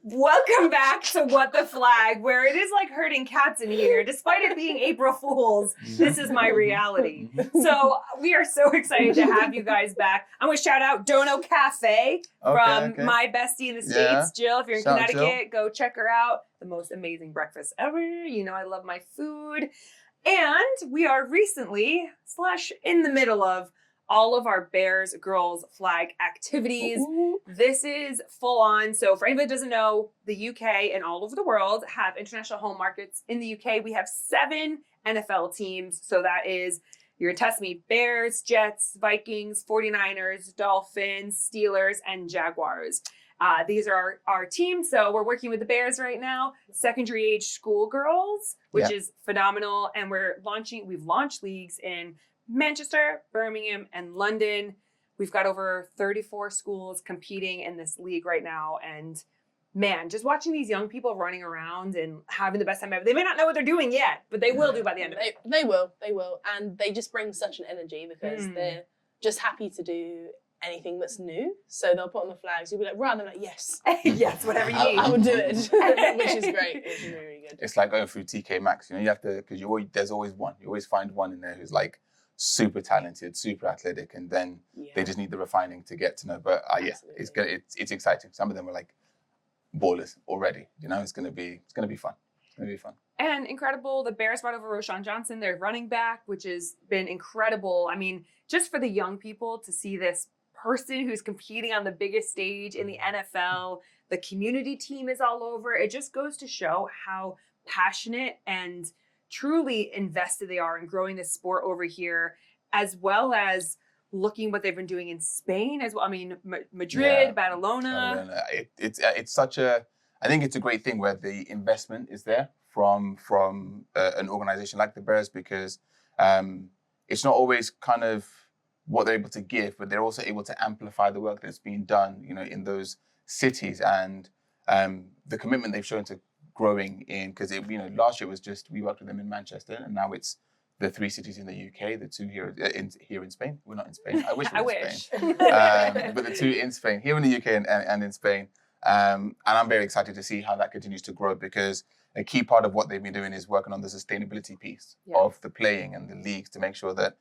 Welcome back to What the Flag, where it is like herding cats in here. Despite it being April Fool's, this is my reality. So we are so excited to have you guys back. I'm going to shout out Dono Cafe from my bestie in the States, Jill. If you're in Connecticut, go check her out. The most amazing breakfast ever. You know I love my food. And we are recently, / in the middle of, all of our Bears Girls Flag activities. Ooh. This is full on. So for anybody that doesn't know, the UK and all over the world have international home markets. In the UK, we have 7 NFL teams. So that is, you're gonna test me, Bears, Jets, Vikings, 49ers, Dolphins, Steelers, and Jaguars. These are our teams. So we're working with the Bears right now, secondary age schoolgirls, which is phenomenal. And we've launched leagues in Manchester, Birmingham, and London. We've got over 34 schools competing in this league right now. And man, just watching these young people running around and having the best time ever. They may not know what they're doing yet, but they will do by the end of it. They will. And they just bring such an energy because they're just happy to do anything that's new. So they'll put on the flags. You'll be like, rather than like, yes. Yes, whatever you need. I will do it. Which is great. Which is really, really good. It's like going through TK Maxx. You know, you have to, because there's always one. You always find one in there who's like, super talented, super athletic, and then they just need the refining to get to know. But it's exciting. Some of them are like ballers already. You know, it's gonna be fun. It's gonna be fun. And incredible, the Bears brought over Roshan Johnson, their running back, which has been incredible. I mean, just for the young people to see this person who's competing on the biggest stage in the NFL, the community team is all over. It just goes to show how passionate and truly invested they are in growing this sport over here, as well as looking what they've been doing in Spain as well. I mean, Madrid, Barcelona. It's such a, I think it's a great thing where the investment is there from an organization like the Bears, because it's not always kind of what they're able to give, but they're also able to amplify the work that's being done, you know, in those cities, and the commitment they've shown to growing in, because last year was just, we worked with them in Manchester, and now it's the 3 cities in the UK, the 2 here in Spain. We're not in Spain. I wish we were in Spain. But the 2 in Spain, here in the UK and in Spain. And I'm very excited to see how that continues to grow, because a key part of what they've been doing is working on the sustainability piece of the playing and the leagues, to make sure that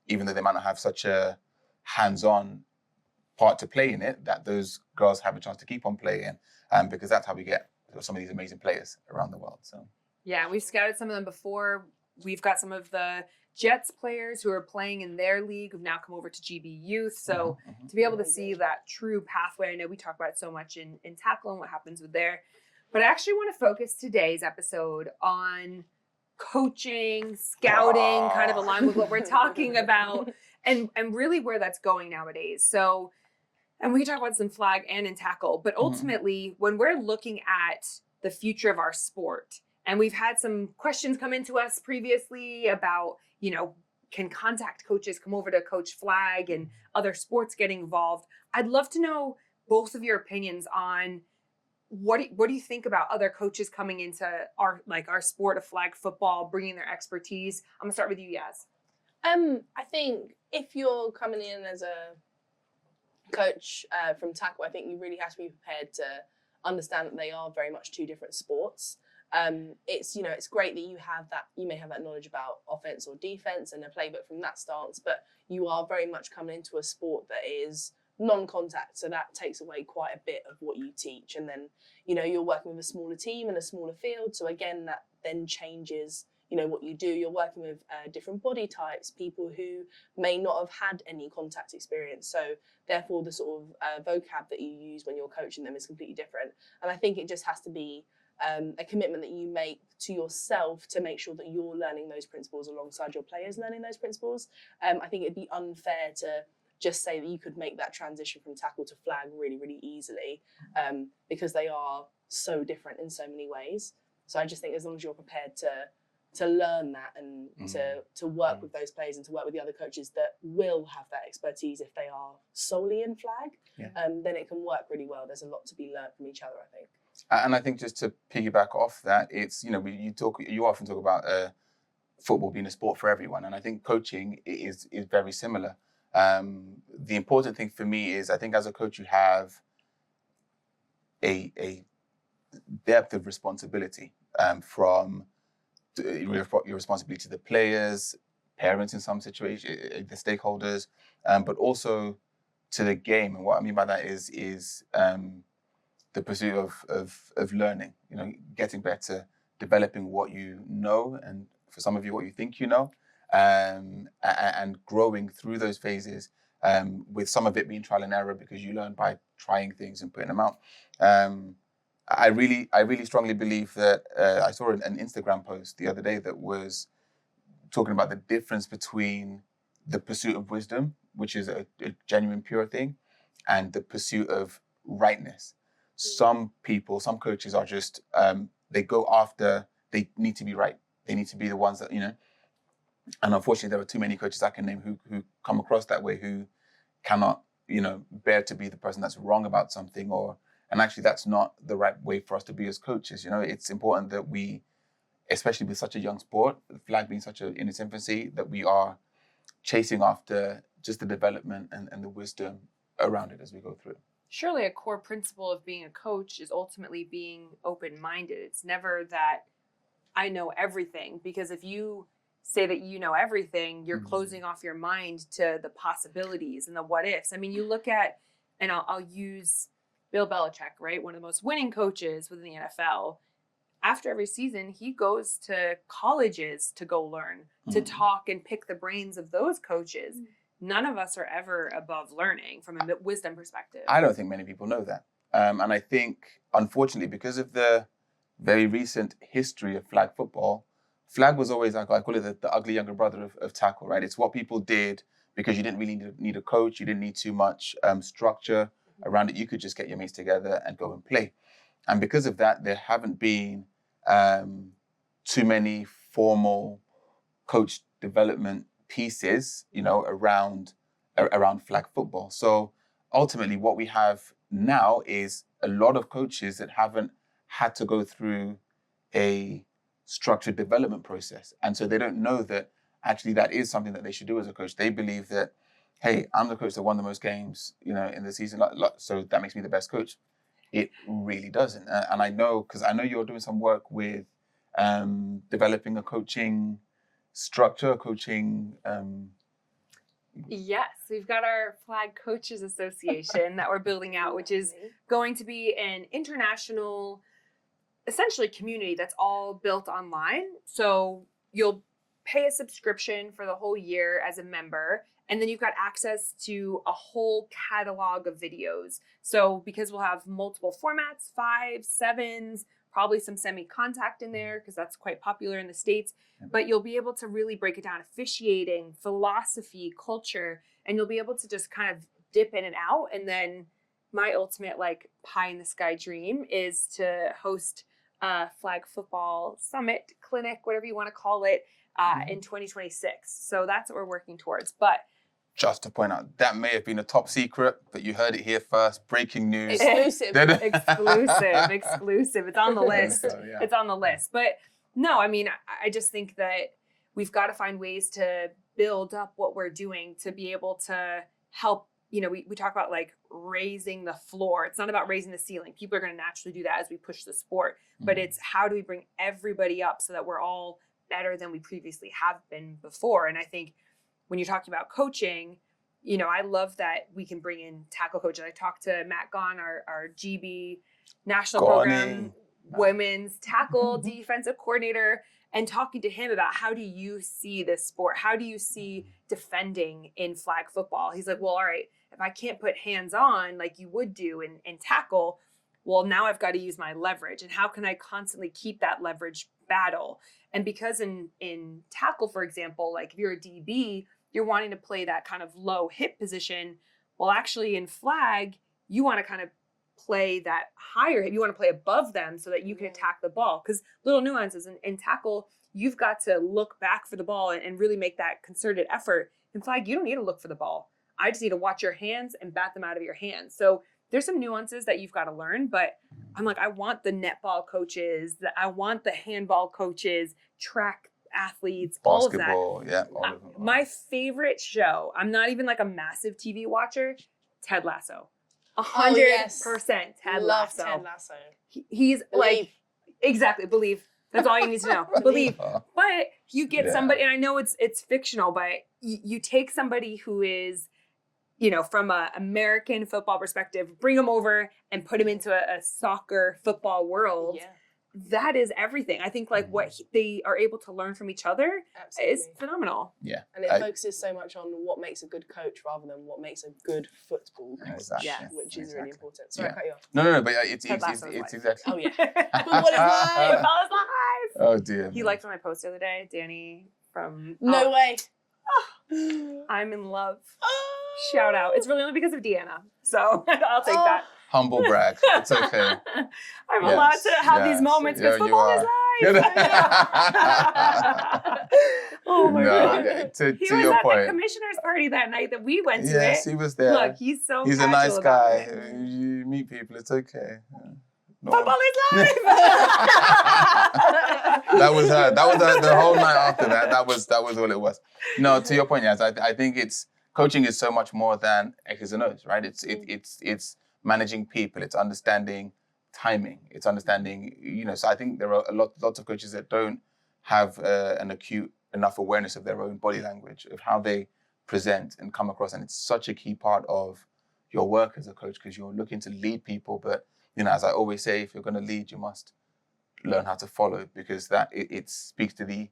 even though they might not have such a hands-on part to play in it, that those girls have a chance to keep on playing, because that's how we get some of these amazing players around the world. So yeah, we've scouted some of them before. We've got some of the Jets players who are playing in their league who've now come over to GB Youth. So to be able to see that true pathway, I know we talk about it so much in tackle and what happens with there, but I actually want to focus today's episode on coaching, scouting, kind of aligned with what we're talking about, and really where that's going nowadays. So, and we can talk about this in flag and in tackle, but ultimately when we're looking at the future of our sport, and we've had some questions come into us previously about, can contact coaches come over to coach flag and other sports getting involved? I'd love to know both of your opinions on what do you think about other coaches coming into our sport of flag football, bringing their expertise? I'm gonna start with you, Yaz. I think if you're coming in as a coach from tackle, I think you really have to be prepared to understand that they are very much 2 different sports. It's great that you may have that knowledge about offense or defense and a playbook from that stance, but you are very much coming into a sport that is non-contact, so that takes away quite a bit of what you teach. And then you're working with a smaller team and a smaller field, so again that then changes what you do. You're working with different body types, people who may not have had any contact experience, so therefore the sort of vocab that you use when you're coaching them is completely different. And I think it just has to be a commitment that you make to yourself to make sure that you're learning those principles alongside your players learning those principles. I think it'd be unfair to just say that you could make that transition from tackle to flag really, really easily, because they are so different in so many ways. So I just think as long as you're prepared to learn that and to work with those players and to work with the other coaches that will have that expertise if they are solely in flag, then it can work really well. There's a lot to be learned from each other, I think. And I think just to piggyback off that, it's, you often talk about football being a sport for everyone. And I think coaching is very similar. The important thing for me is, I think as a coach, you have a depth of responsibility from your responsibility to the players, parents in some situations, the stakeholders, but also to the game. And what I mean by that is the pursuit of learning, getting better, developing what you know, and for some of you, what you think you know, and growing through those phases, with some of it being trial and error because you learn by trying things and putting them out. I really strongly believe that I saw an Instagram post the other day that was talking about the difference between the pursuit of wisdom, which is a genuine, pure thing, and the pursuit of rightness. Some people, some coaches are just, they go after, they need to be right. They need to be the ones that, and unfortunately there are too many coaches I can name who come across that way, who cannot, bear to be the person that's wrong about something, and actually that's not the right way for us to be as coaches. It's important that we, especially with such a young sport, the flag being in its infancy, that we are chasing after just the development and the wisdom around it as we go through. Surely a core principle of being a coach is ultimately being open-minded. It's never that I know everything, because if you say that you know everything, you're closing off your mind to the possibilities and the what ifs. I mean, you look at, and I'll use Bill Belichick, right? One of the most winning coaches within the NFL. After every season, he goes to colleges to go learn, to talk and pick the brains of those coaches. None of us are ever above learning from a wisdom perspective. I don't think many people know that. And I think, unfortunately, because of the very recent history of flag football, flag was always, I call it the ugly younger brother of tackle, right? It's what people did because you didn't really need a coach. You didn't need too much structure around it. You could just get your mates together and go and play. And because of that, there haven't been too many formal coach development pieces, around flag football. So ultimately what we have now is a lot of coaches that haven't had to go through a structured development process. And so they don't know that actually that is something that they should do as a coach. They believe that, hey, I'm the coach that won the most games, in the season, so that makes me the best coach. It really doesn't. And I know, because I know you're doing some work with developing a coaching structure, Yes, we've got our Flag Coaches Association that we're building out, which is going to be an international, essentially, community that's all built online. So you'll pay a subscription for the whole year as a member, and then you've got access to a whole catalog of videos. So because we'll have multiple formats, 5s, 7s, probably some semi-contact in there because that's quite popular in the States, but you'll be able to really break it down, officiating, philosophy, culture, and you'll be able to just kind of dip in and out. And then my ultimate pie in the sky dream is to host a flag football summit, clinic, whatever you want to call it, in 2026. So that's what we're working towards. But just to point out, that may have been a top secret, but you heard it here first. Breaking news. Exclusive. Exclusive. It's on the list. Yeah. It's on the list. But no, I mean, I just think that we've got to find ways to build up what we're doing to be able to help. We talk about raising the floor. It's not about raising the ceiling. People are going to naturally do that as we push the sport. But it's how do we bring everybody up so that we're all better than we previously have been before. And I think when you're talking about coaching, I love that we can bring in tackle coaches. I talked to Matt Gahn, our GB national program, women's tackle defensive coordinator, and talking to him about how do you see this sport? How do you see defending in flag football? He's like, well, all right, if I can't put hands on like you would do in tackle, well, now I've got to use my leverage. And how can I constantly keep that leverage battle? And because in tackle, for example, if you're a DB, you're wanting to play that kind of low hip position. Well, actually in flag, you want to kind of play that higher hip. You want to play above them so that you can attack the ball. Because little nuances in tackle, you've got to look back for the ball and really make that concerted effort. In flag, you don't need to look for the ball. I just need to watch your hands and bat them out of your hands. So there's some nuances that you've got to learn, but I'm I want the netball coaches, I want the handball coaches, track athletes, basketball, all of that. Yeah, all of them. My favorite show, I'm not even a massive TV watcher, Ted Lasso. 100% Ted Love Lasso. Ted Lasso. He's Believe. exactly, believe. That's all you need to know. Believe. But you get Yeah. somebody, and I know it's fictional, but you take somebody who is, from a American football perspective, bring them over and put them into a soccer football world. Yeah, That is everything. I think what they are able to learn from each other absolutely. is phenomenal. Yeah. And it focuses so much on what makes a good coach rather than what makes a good football coach, Exactly. Yes. which is really Exactly. important. Sorry, I cut you off. No, but it's Ted Lasso is life. exactly. Oh, yeah. Football is life. Football is life. Oh dear. He man. liked when I posted the other day, Danny from No way. I'm in love. Shout out. It's really only because of Deanna. So I'll take that. Humble brag. It's okay. I'm allowed to have these yes. moments Yeah, because you football is are. life. Oh my God. Yeah, to He was your at point. the commissioner's party that night that we went to Yes, it. he was there. Look, he's so He's a casual nice about guy. it. You meet people, it's okay. No Football one- is life. That was her. That was the whole night after that. That was all it was. No, to your point, yes. I think coaching is so much more than X's and O's, right? It's managing people. It's understanding timing. It's understanding, So I think there are lots of coaches that don't have an acute enough awareness of their own body language, of how they present and come across, and it's such a key part of your work as a coach because you're looking to lead people, but as I always say, if you're going to lead, you must learn how to follow because that it speaks to the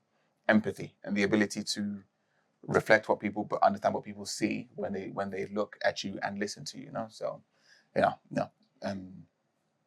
empathy and the ability to reflect what people, but understand what people see when they look at you and listen to you. So,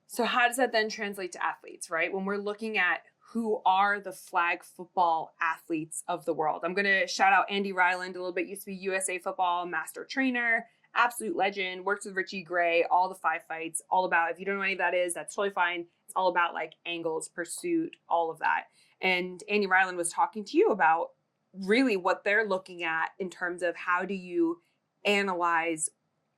So how does that then translate to athletes, right? When we're looking at who are the flag football athletes of the world, I'm going to shout out Andy Ryland a little bit. Used to be USA Football master trainer. Absolute legend, worked with Richie Gray, all the 5 fights, all about, if you don't know any of that is, that's totally fine. It's all about angles, pursuit, all of that. And Andy Ryland was talking to you about really what they're looking at in terms of how do you analyze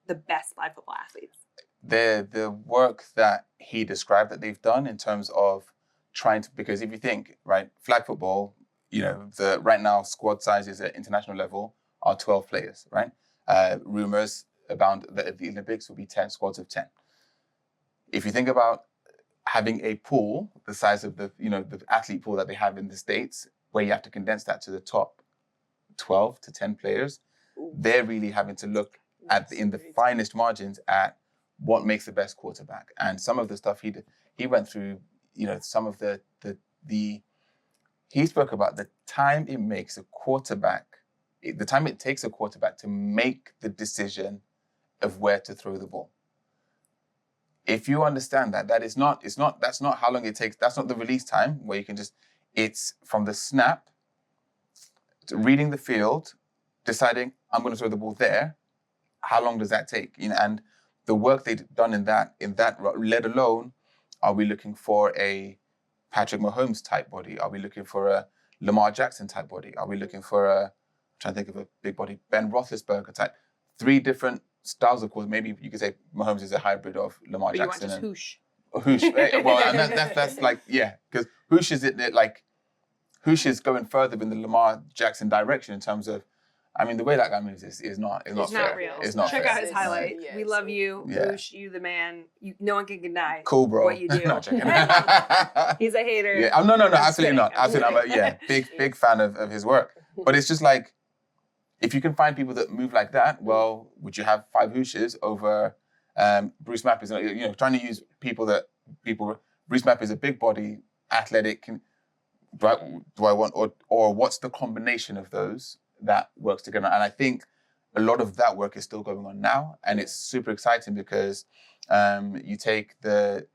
the best flag football athletes. The work that he described that they've done in terms of trying to, because if you think, right, flag football, the right now squad sizes at international level are 12 players, right? Rumors abound that at the Olympics will be 10 squads of 10. If you think about having a pool the size of the athlete pool that they have in the States, where you have to condense that to the top 12 to 10 players, they're really having to look at in the finest margins at what makes the best quarterback. And some of the stuff he went through, some of he spoke about the time it makes the time it takes a quarterback to make the decision of where to throw the ball. If you understand that's not how long it takes. That's not the release time where you can it's from the snap to reading the field, deciding I'm going to throw the ball there. How long does that take? And the work they've done in that, let alone, are we looking for a Patrick Mahomes type body? Are we looking for a Lamar Jackson type body? Are we looking for I'm trying to think of a big body, Ben Roethlisberger type? 3 different styles, of course. Maybe you could say Mahomes is a hybrid of Lamar But Jackson. You want just Hoosh. Well, and that's because Hoosh is Hoosh is going further in the Lamar Jackson direction in terms of, the way that guy moves is not It's fair. not real. It's not Check fair. out his highlight. Yeah, we it's love all- you, Yeah. Boosh, you the man. No one can deny Cool, bro. what you do. Not joking. He's a hater. Yeah. No, I'm absolutely kidding. not. I'm Absolutely, I'm big fan of his work. But it's just if you can find people that move like that, well, would you have 5 Hooshes over Bruce Mapp? Is trying to use Bruce Mapp is a big body, athletic. Do I want or what's the combination of those that works together? And I think a lot of that work is still going on now, and it's super exciting because you take the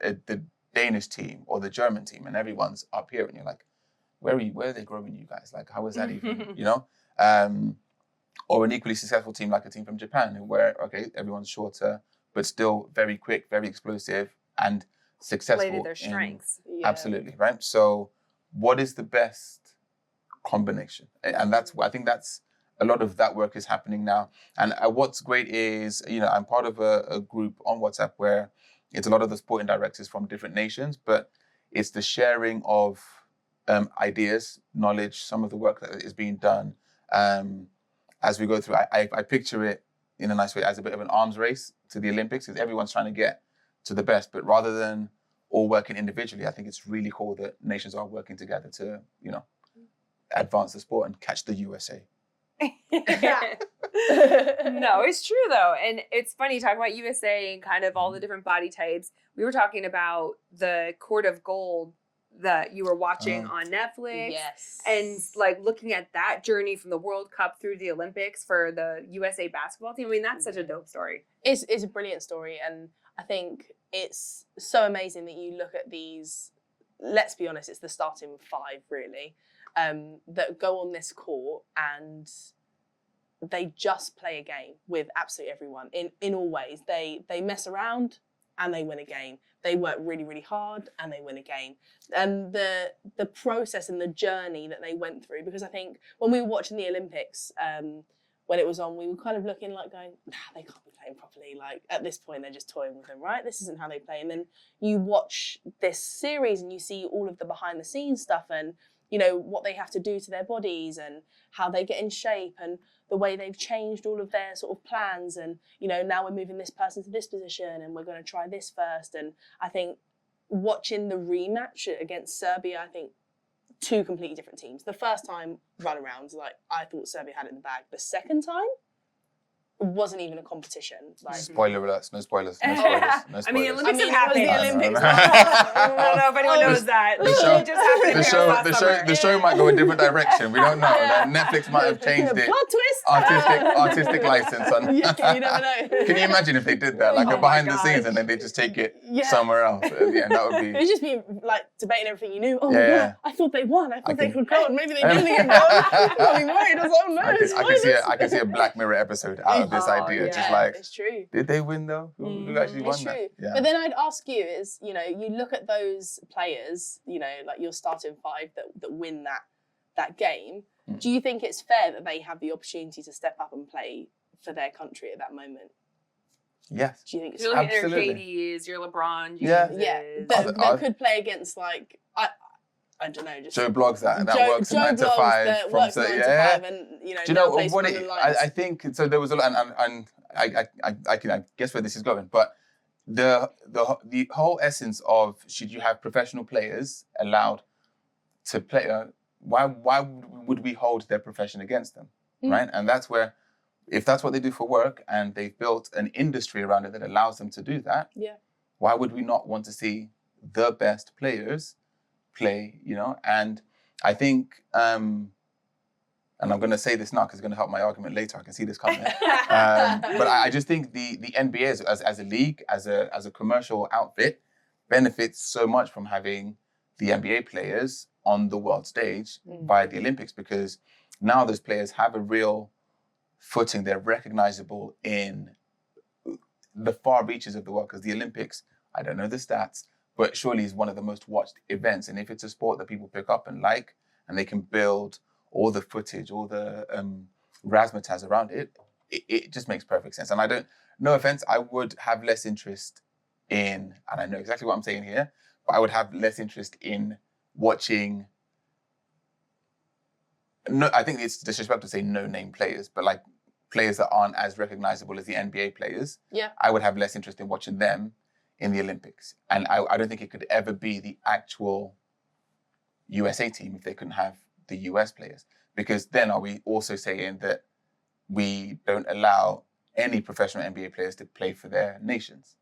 Danish team or the German team, and everyone's up here, and you're like, where are they growing you guys? How is that even? Or an equally successful team like a team from Japan, where everyone's shorter but still very quick, very explosive, and successful. Play to their strengths. Absolutely, right? So what is the best combination? And I think that's a lot of that work is happening now. And what's great is, I'm part of a group on WhatsApp where it's a lot of the sporting directors from different nations, but it's the sharing of ideas, knowledge, some of the work that is being done as we go through. I picture it in a nice way, as a bit of an arms race to the Olympics, because everyone's trying to get to the best. But rather than all working individually, I think it's really cool that nations are working together to, advance the sport and catch the USA. No, it's true though. And it's funny talking about USA and kind of all the different body types. We were talking about the Court of Gold that you were watching on Netflix. Yes. And like looking at that journey from the World Cup through the Olympics for the USA basketball team. I mean, that's such a dope story. It's a brilliant story. And I think it's so amazing that you look at these, let's be honest, it's the starting 5 really, that go on this court and they just play a game with absolutely everyone in all ways. They mess around and they win a game. They work really, really hard and they win a game. And the process and the journey that they went through, because I think when we were watching the Olympics, when it was on, we were kind of looking like going, they can't be playing properly. Like at this point, they're just toying with them, right? This isn't how they play. And then you watch this series and you see all of the behind the scenes stuff and, what they have to do to their bodies and how they get in shape and the way they've changed all of their sort of plans. And, now we're moving this person to this position and we're going to try this first. And I think watching the rematch against Serbia, I think 2 completely different teams. The first time run around, like I thought Serbia had it in the bag. The second time wasn't even a competition. Like, Spoiler alerts, no spoilers. No spoilers. No spoilers. I mean, the Olympics have it was happened. the Olympics. I don't know if anyone knows that. The show might go a different direction. We don't know. Netflix might have changed it. Plot twist. Artistic license on. Yeah, you never know. Can you imagine if they did that, like Oh a behind my the scenes, gosh. and then they just take it Yeah. somewhere else? Yeah, that would It be. would just be like debating everything you knew. Oh Yeah, my yeah. God, I thought they won. I thought they can- could go, and maybe they didn't get gold. I'm worried. I was like, oh no, I can see a Black Mirror episode out of this Oh, idea. yeah. Just like, it's true. did they win though? Who actually won It's true. that? Yeah. But then I'd ask you is, you look at those players, like your starting 5 that win that game. Do you think it's fair that they have the opportunity to step up and play for their country at that moment? Yes. Do you think it's You're fair? looking at your Absolutely. KDs, your LeBron Yeah. Jameses. Yeah, that could play against like I don't know, just Joe Blogs that Joe works 9 to Blogs 5 that from works 9 to 5 and Do you now know plays what for it? the Lions. I think so. There was a lot, and I can guess where this is going. But the whole essence of should you have professional players allowed to play? Why would we hold their profession against them, right? And that's where, if that's what they do for work, and they've built an industry around it that allows them to do that, why would we not want to see the best players play? And I think. And I'm going to say this now because it's going to help my argument later. I can see this coming. But I just think the NBA as a league, as a commercial outfit, benefits so much from having the NBA players on the world stage by the Olympics, because now those players have a real footing. They're recognizable in the far reaches of the world, because the Olympics, I don't know the stats, but surely is one of the most watched events. And if it's a sport that people pick up and like, and they can build all the footage, all the razzmatazz around it, it just makes perfect sense. And no offense, I would have less interest in, and I know exactly what I'm saying here, but I would have less interest in watching, no, I think it's disrespectful to say no-name players, but like players that aren't as recognizable as the NBA players. Yeah. I would have less interest in watching them in the Olympics. And I don't think it could ever be the actual USA team if they couldn't have the US players, because then are we also saying that we don't allow any professional NBA players to play for their nations?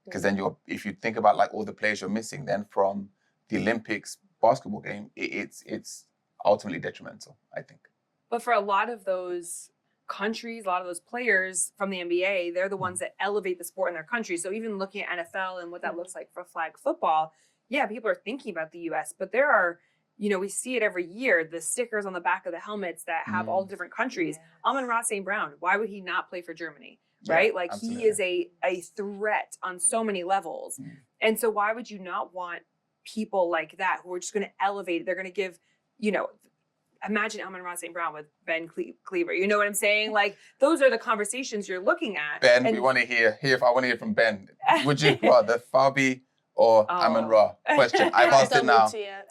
Because then if you think about like all the players you're missing then from the Olympics basketball game, it's ultimately detrimental, I think. But for a lot of those countries, a lot of those players from the NBA, they're the ones that elevate the sport in their country. So even looking at NFL and what that looks like for flag football, yeah, people are thinking about the US, but there are, we see it every year, the stickers on the back of the helmets that have all different countries. Yes. Amon-Ra St. Brown, why would he not play for Germany? Right? Like absolutely. he is a threat on so many levels. And so why would you not want people like that who are just going to elevate it? They're going to give, imagine Amon-Ra St. Brown with Ben Cleaver. You know what I'm saying? Like those are the conversations you're looking at. Ben, we want to hear. I want to hear from Ben. Would you rather Phoebe or Amun Ra? Question. I've asked it now.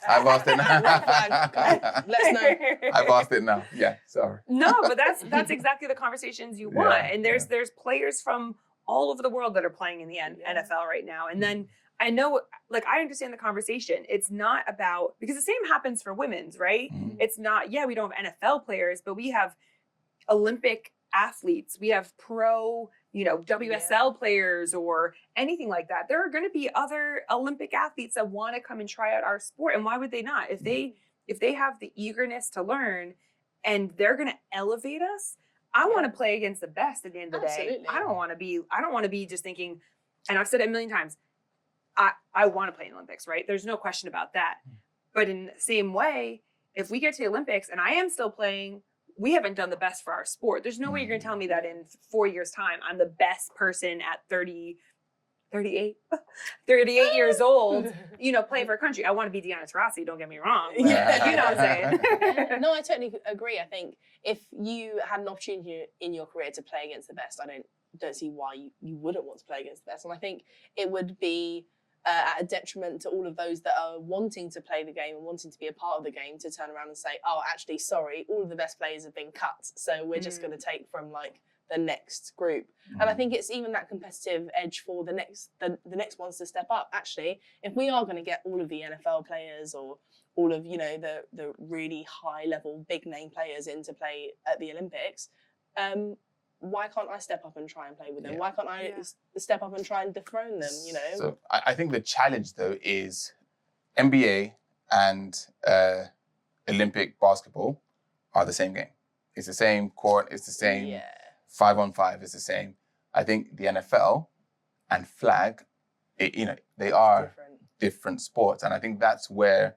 I've asked it now. Let's know. I've asked it now. Yeah, sorry. No, but that's exactly the conversations you want. And there's players from all over the world that are playing in the NFL right now. And then I know, like, I understand the conversation. It's not about, because the same happens for women's, right? It's not, we don't have NFL players, but we have Olympic athletes. We have pro, WSL players or anything like that. There are going to be other Olympic athletes that want to come and try out our sport. And why would they not? If they have the eagerness to learn and they're going to elevate us, I want to play against the best at the end of the day. I don't want to be just thinking, and I've said it a million times, I want to play in the Olympics, right? There's no question about that. But in the same way, if we get to the Olympics and I am still playing, we haven't done the best for our sport. There's no way you're going to tell me that in 4 years' time, I'm the best person at 38 years old, playing for a country. I want to be Diana Taurasi, don't get me wrong. You know what I'm saying? No, I totally agree. I think if you had an opportunity in your career to play against the best, I don't see why you wouldn't want to play against the best. And I think it would be at a detriment to all of those that are wanting to play the game and wanting to be a part of the game to turn around and say, oh, actually, sorry, all of the best players have been cut. So we're just going to take from the next group. And I think it's even that competitive edge for the next ones to step up. Actually, if we are going to get all of the NFL players or all of, the really high level, big name players in to play at the Olympics, why can't I step up and try and play with them? Why can't I step up and try and dethrone them, So I think the challenge, though, is NBA and Olympic basketball are the same game. It's the same court. It's the same 5-on-5. It's the same. I think the NFL and flag, they are different sports. And I think that's where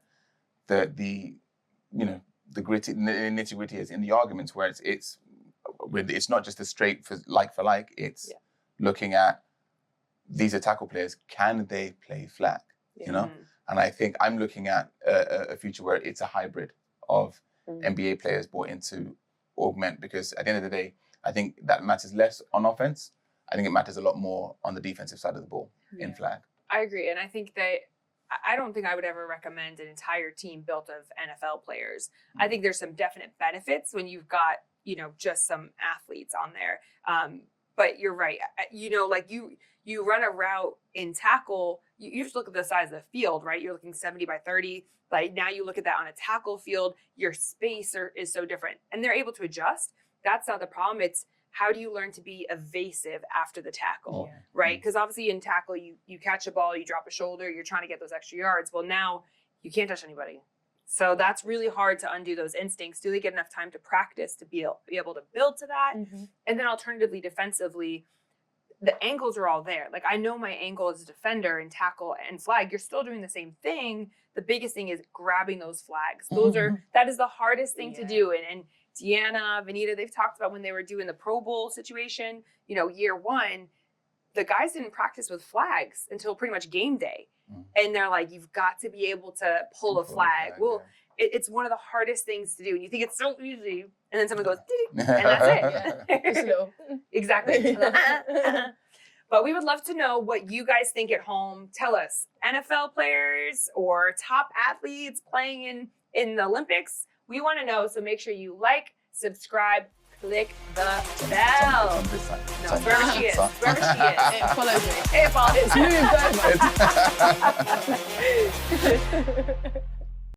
the gritty, nitty-gritty is in the arguments where it's not just a straight for like, it's looking at these are tackle players, can they play flag, And I think I'm looking at a future where it's a hybrid of NBA players brought in to augment, because at the end of the day, I think that matters less on offense. I think it matters a lot more on the defensive side of the ball in flag. I agree. And I think that I don't think I would ever recommend an entire team built of NFL players. I think there's some definite benefits when you've got, just some athletes on there. But you're right. You run a route in tackle, you just look at the size of the field, right? You're looking 70 by 30. Like now you look at that on a tackle field, your space is so different and they're able to adjust. That's not the problem. It's how do you learn to be evasive after the tackle, right? Because obviously in tackle, you catch a ball, you drop a shoulder, you're trying to get those extra yards. Well, now you can't touch anybody. So that's really hard to undo those instincts. Do they get enough time to practice to be able to build to that? And then alternatively, defensively, the angles are all there. Like I know my angle as a defender in tackle and flag, you're still doing the same thing. The biggest thing is grabbing those flags. That is the hardest thing to do. And Deanna, Vanita, they've talked about when they were doing the Pro Bowl situation, year one, the guys didn't practice with flags until pretty much game day. And they're like, you've got to be able to pull a flag. Well, it's one of the hardest things to do. And you think it's so easy. And then someone goes, and that's it. Exactly. But we would love to know what you guys think at home. Tell us, NFL players or top athletes playing in the Olympics. We want to know. So make sure you like, subscribe, click the bell. No, wherever she is. Wherever she is. It follows me. It follows me. It's moved over.